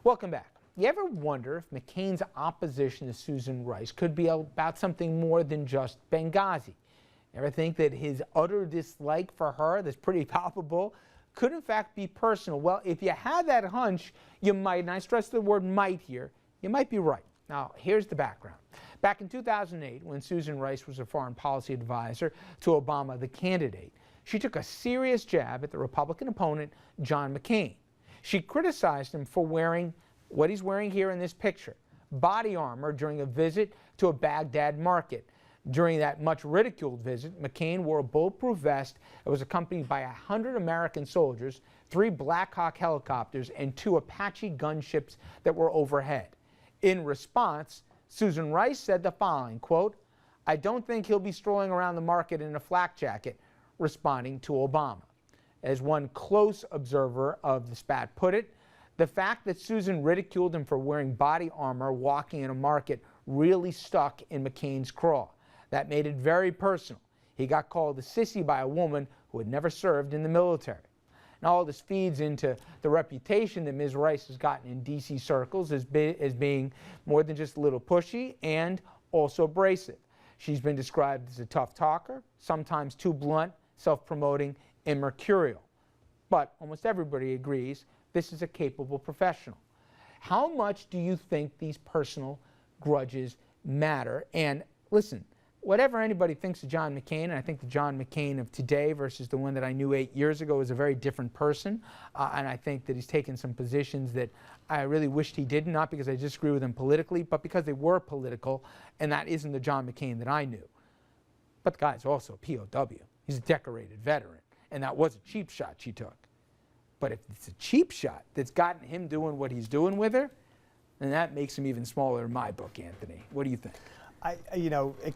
Welcome back. You ever wonder if McCain's opposition to Susan Rice could be about something more than just Benghazi? Ever think that his utter dislike for her, that's pretty palpable, could in fact be personal? Well, if you had that hunch, you might, and I stress the word might here, you might be right. Now, here's the background. Back in 2008, when Susan Rice was a foreign policy advisor to Obama, the candidate, she took a serious jab at the Republican opponent, John McCain. She criticized him for wearing what he's wearing here in this picture, body armor, during a visit to a Baghdad market. During that much ridiculed visit, McCain wore a bulletproof vest that was accompanied by 100 American soldiers, 3 Black Hawk helicopters, and 2 Apache gunships that were overhead. In response, Susan Rice said the following, quote, "I don't think he'll be strolling around the market in a flak jacket," responding to Obama. As one close observer of the spat put it, the fact that Susan ridiculed him for wearing body armor walking in a market really stuck in McCain's craw. That made it very personal. He got called a sissy by a woman who had never served in the military. Now, all this feeds into the reputation that Ms. Rice has gotten in D.C. circles as being more than just a little pushy and also abrasive. She's been described as a tough talker, sometimes too blunt, self-promoting, and mercurial. But almost everybody agrees this is a capable professional. How much do you think these personal grudges matter? And listen, whatever anybody thinks of John McCain, and I think the John McCain of today versus the one that I knew 8 years ago is a very different person. And I think that he's taken some positions that I really wished he didn't, not because I disagree with him politically, but because they were political, and that isn't the John McCain that I knew. But the guy's also a POW. He's a decorated veteran, and that was a cheap shot she took. But if it's a cheap shot that's gotten him doing what he's doing with her, then that makes him even smaller in my book, Anthony. What do you think?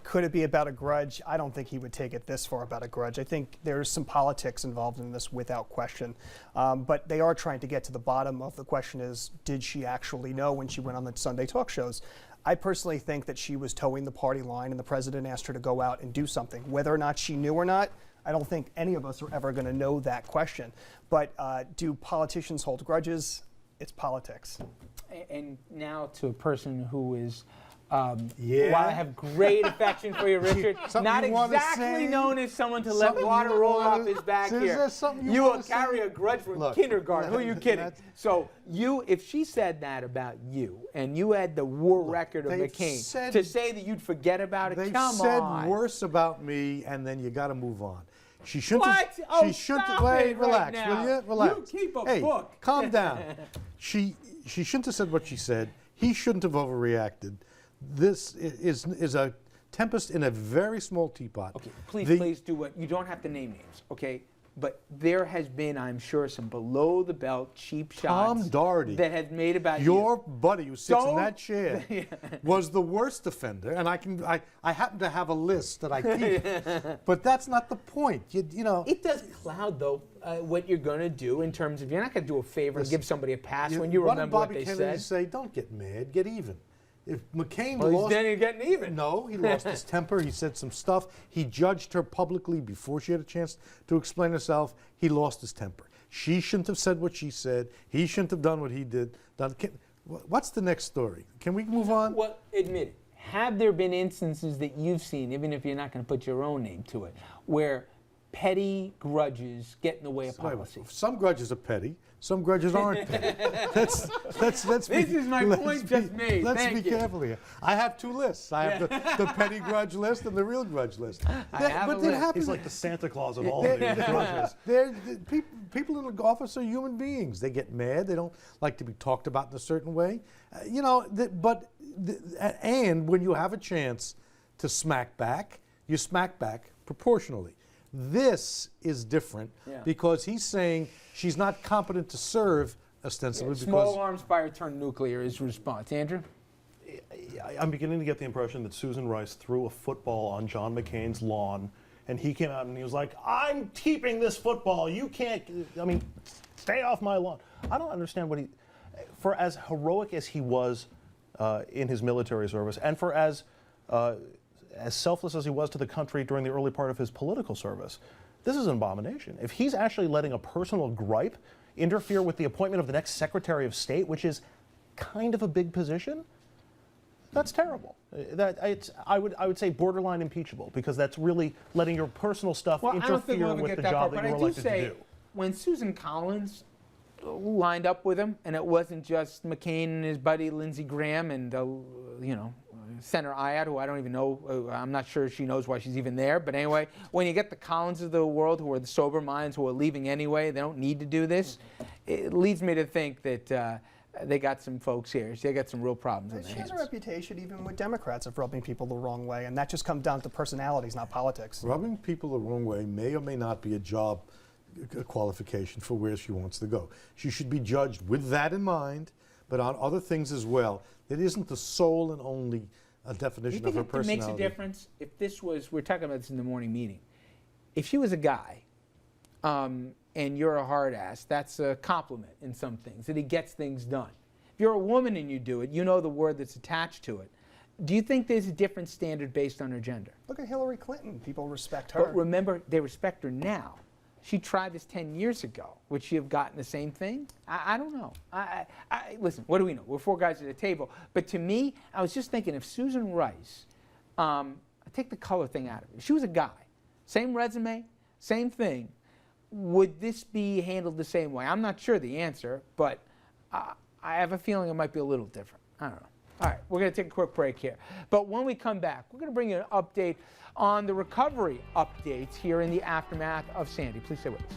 Could it be about a grudge? I don't think he would take it this far about a grudge. I think there's some politics involved in this without question. But they are trying to get to the bottom of the question is, did she actually know when she went on the Sunday talk shows? I personally think that she was towing the party line and the president asked her to go out and do something. Whether or not she knew or not, I don't think any of us are ever going to know that question. But do politicians hold grudges? It's politics. And now to a person who is, while I have great affection for you, Richard, not exactly known as someone to let water roll off his back here. You will carry a grudge from kindergarten. Who are you kidding? So if she said that about you, and you had the war record of McCain, to say that you'd forget about it, come on. They said worse about me, and then you got to move on. She shouldn't what? Have, she shouldn't have, wait, relax, will you? Relax. You keep a hey, book. Calm down. She shouldn't have said what she said. He shouldn't have overreacted. This is a tempest in a very small teapot. Okay, please do what, you don't have to name names, okay? But there has been, I'm sure, some below-the-belt cheap shots Tom Doherty, that have made about your buddy who sits in that chair, was the worst offender, and I happen to have a list that I keep, but that's not the point. You know, it does cloud though what you're going to do in terms of you're not going to do a favor and give somebody a pass when you remember what they said. What did Bobby Kennedy say? Don't get mad, get even. If McCain lost, then he's getting even. No, he lost his temper. He said some stuff. He judged her publicly before she had a chance to explain herself. He lost his temper. She shouldn't have said what she said. He shouldn't have done what he did. What's the next story? Can we move on? Well, admit it. Have there been instances that you've seen, even if you're not going to put your own name to it, where petty grudges get in the way of policy? Some grudges are petty. Some grudges aren't petty. This is my point just made. Let's be careful here. I have 2 lists. I have the petty grudge list and the real grudge list. He's like the Santa Claus of all of these grudges. People in the office are human beings. They get mad. They don't like to be talked about in a certain way. And when you have a chance to smack back, you smack back proportionally. This is different because he's saying she's not competent to serve ostensibly. Small arms fire turned nuclear is the response. Andrew? I'm beginning to get the impression that Susan Rice threw a football on John McCain's lawn, and he came out and he was like, I'm keeping this football. You can't, stay off my lawn. I don't understand what for as heroic as he was in his military service, and for as selfless as he was to the country during the early part of his political service, this is an abomination. If he's actually letting a personal gripe interfere with the appointment of the next Secretary of State, which is kind of a big position, that's terrible. I would say borderline impeachable, because that's really letting your personal stuff Well, I don't think interfere we'll ever with get the that far, job that but you I were do elected to say do. when Susan Collins lined up with him, and it wasn't just McCain and his buddy Lindsey Graham and Senator Ayotte, who I don't even know. I'm not sure she knows why she's even there. But anyway, when you get the Collins of the world, who are the sober minds, who are leaving anyway, they don't need to do this. It leads me to think that they got some folks here. They got some real problems in their She has hands. a reputation, even with Democrats, of rubbing people the wrong way, and that just comes down to personalities, not politics. Rubbing people the wrong way may or may not be a job qualification for where she wants to go. She should be judged with that in mind, but on other things as well. It isn't the sole and only definition You of her think it makes personality. a difference if this was, we're talking about this in the morning meeting, if she was a guy and you're a hard ass, that's a compliment in some things, that he gets things done. If you're a woman and you do it, you know the word that's attached to it. Do you think there's a different standard based on her gender? Look at Hillary Clinton. People respect her. But remember, they respect her now. She tried this 10 years ago. Would she have gotten the same thing? I don't know. Listen, what do we know? We're four guys at a table. But to me, I was just thinking, if Susan Rice, I take the color thing out of it. If she was a guy, same resume, same thing, would this be handled the same way? I'm not sure the answer, but I have a feeling it might be a little different. I don't know. All right, we're going to take a quick break here. But when we come back, we're going to bring you an update on the recovery updates here in the aftermath of Sandy. Please stay with us.